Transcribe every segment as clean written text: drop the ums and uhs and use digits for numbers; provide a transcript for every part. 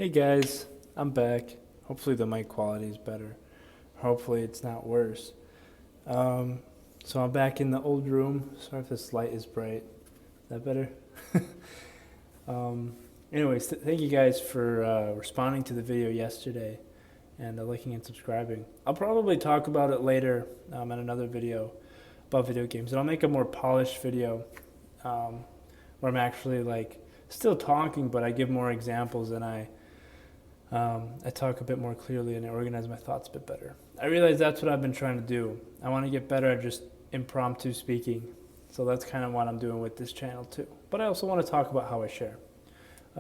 Hey guys, I'm back. Hopefully the mic quality is better. Hopefully it's not worse. Um, so I'm back in the old room. Sorry if this light is bright. Is that better? um, Thank you guys for responding to the video yesterday and liking and subscribing. I'll probably talk about it later in another video about video games. And I'll make a more polished video um, where I'm actually like still talking, but I give more examples and I talk a bit more clearly and I organize my thoughts a bit better. I realize that's what I've been trying to do. I want to get better at just impromptu speaking. So that's kind of what I'm doing with this channel too. But I also want to talk about how I share.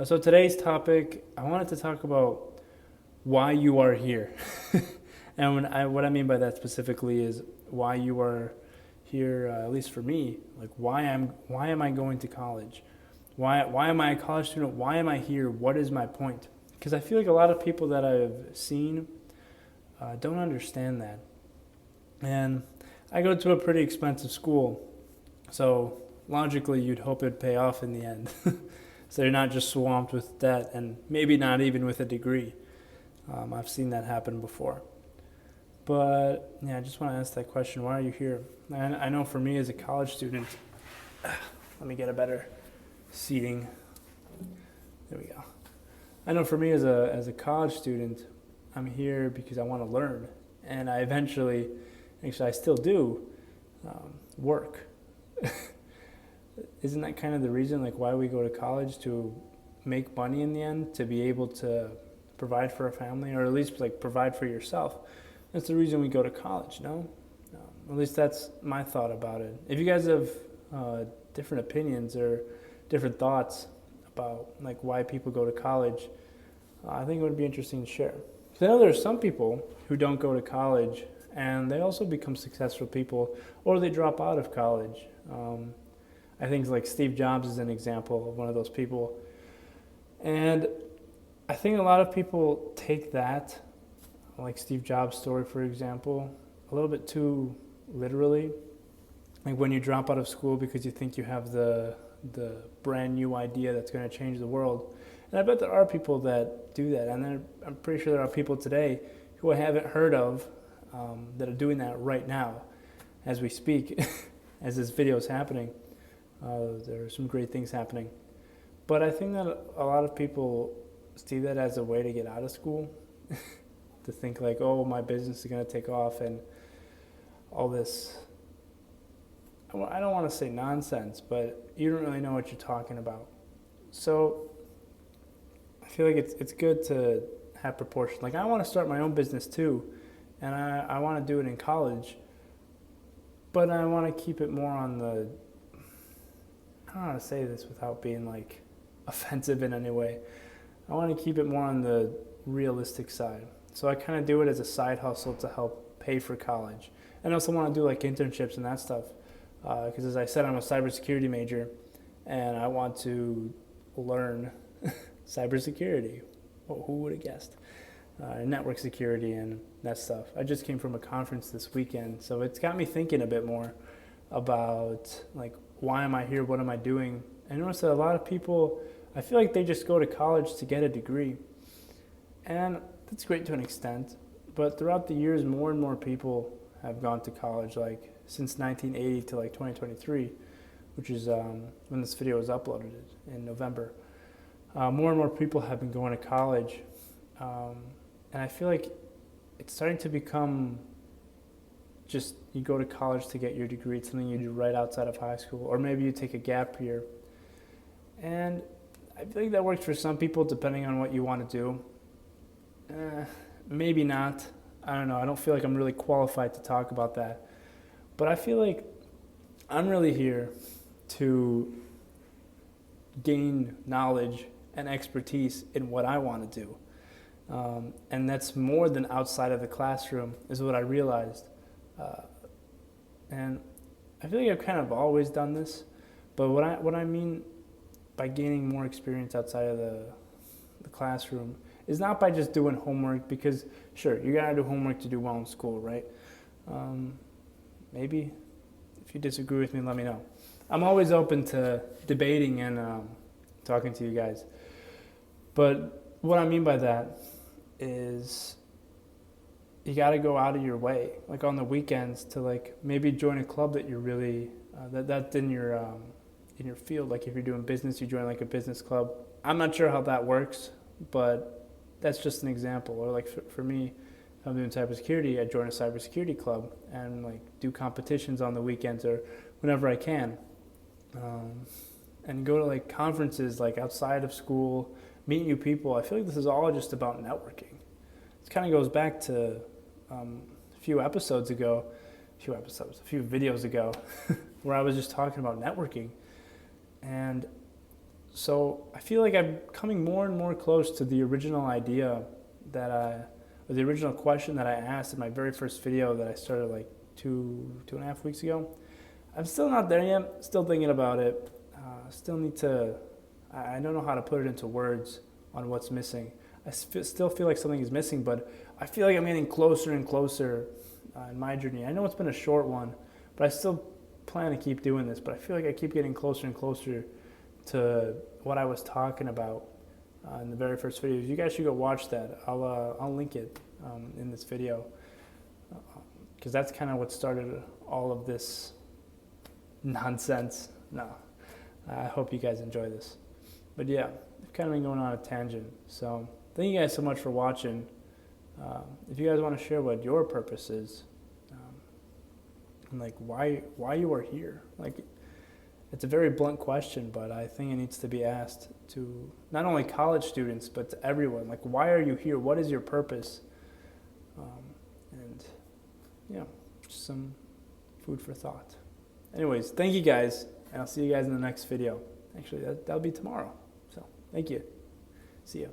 So today's topic, I wanted to talk about why you are here. And what I mean by that specifically is why you are here, at least for me, like why am I going to college? Why am I a college student? Why am I here? What is my point? Because I feel like a lot of people that I've seen don't understand that. And I go to a pretty expensive school, so logically you'd hope it'd pay off in the end. So you're not just swamped with debt and maybe not even with a degree. I've seen that happen before. But yeah, I just want to ask that question, why are you here? And I know for me as a college student, let me get a better seating. There we go. I know for me as a college student, I'm here because I want to learn, and I eventually, actually I still do, work. Isn't that kind of the reason, like why we go to college, to make money in the end, to be able to provide for a family, or at least like provide for yourself? That's the reason we go to college, no? At least that's my thought about it. If you guys have different opinions or different thoughts about like why people go to college, I think it would be interesting to share. So I know there's some people who don't go to college and they also become successful people, or they drop out of college. I think like Steve Jobs is an example of one of those people. And I think a lot of people take that, like Steve Jobs' story, for example, a little bit too literally. Like when you drop out of school because you think you have the brand new idea that's going to change the world. And I bet there are people that do that. And I'm pretty sure there are people today who I haven't heard of that are doing that right now as we speak, as this video is happening. There are some great things happening. But I think that a lot of people see that as a way to get out of school, to think like, oh, my business is going to take off and all this. I don't want to say nonsense, but you don't really know what you're talking about. So I feel like it's good to have proportion. Like I want to start my own business too, and I want to do it in college, but I want to keep it more on the, I don't know how to say this without being like offensive in any way. I want to keep it more on the realistic side. So I kind of do it as a side hustle to help pay for college. And I also want to do like internships and that stuff. Because as I said, I'm a cybersecurity major, and I want to learn cybersecurity. Well, who would have guessed? Network security and that stuff. I just came from a conference this weekend, so it's got me thinking a bit more about like, why am I here? What am I doing? And I notice that a lot of people, I feel like they just go to college to get a degree. And that's great to an extent, but throughout the years, more and more people have gone to college, like since 1980 to like 2023, which is when this video was uploaded in November. More and more people have been going to college, and I feel like it's starting to become just you go to college to get your degree. It's something you do right outside of high school, or maybe you take a gap year. And I feel like that works for some people depending on what you want to do. Maybe not. I don't know. I don't feel like I'm really qualified to talk about that. But I feel like I'm really here to gain knowledge and expertise in what I want to do. And that's more than outside of the classroom, is what I realized. And I feel like I've kind of always done this. But what I mean by gaining more experience outside of the classroom is not by just doing homework, because sure, you gotta do homework to do well in school, right? Maybe if you disagree with me, let me know. I'm always open to debating and talking to you guys. But what I mean by that is you got to go out of your way, like on the weekends, to like maybe join a club that you're really that's in your field. Like if you're doing business, you join like a business club. I'm not sure how that works, but that's just an example. Or like for me, if I'm doing cybersecurity, I join a cybersecurity club and like do competitions on the weekends or whenever I can, and go to like conferences like outside of school, meet new people. I feel like this is all just about networking. It kind of goes back to a few videos ago, where I was just talking about networking. And so I feel like I'm coming more and more close to the original idea or the original question that I asked in my very first video that I started like two and a half weeks ago. I'm still not there yet, still thinking about it. I don't know how to put it into words on what's missing. Still feel like something is missing, but I feel like I'm getting closer and closer in my journey. I know it's been a short one, but I still plan to keep doing this, but I feel like I keep getting closer and closer to what I was talking about in the very first videos. You guys should go watch that. I'll link it in this video, because that's kind of what started all of this nonsense. No, I hope you guys enjoy this. But yeah, I've kind of been going on a tangent. So thank you guys so much for watching. If you guys want to share what your purpose is, and like why you are here, like it's a very blunt question, but I think it needs to be asked to not only college students but to everyone. Like, why are you here? What is your purpose? And yeah, just some food for thought. Anyways, thank you guys, and I'll see you guys in the next video. Actually, that'll be tomorrow. So thank you. See ya.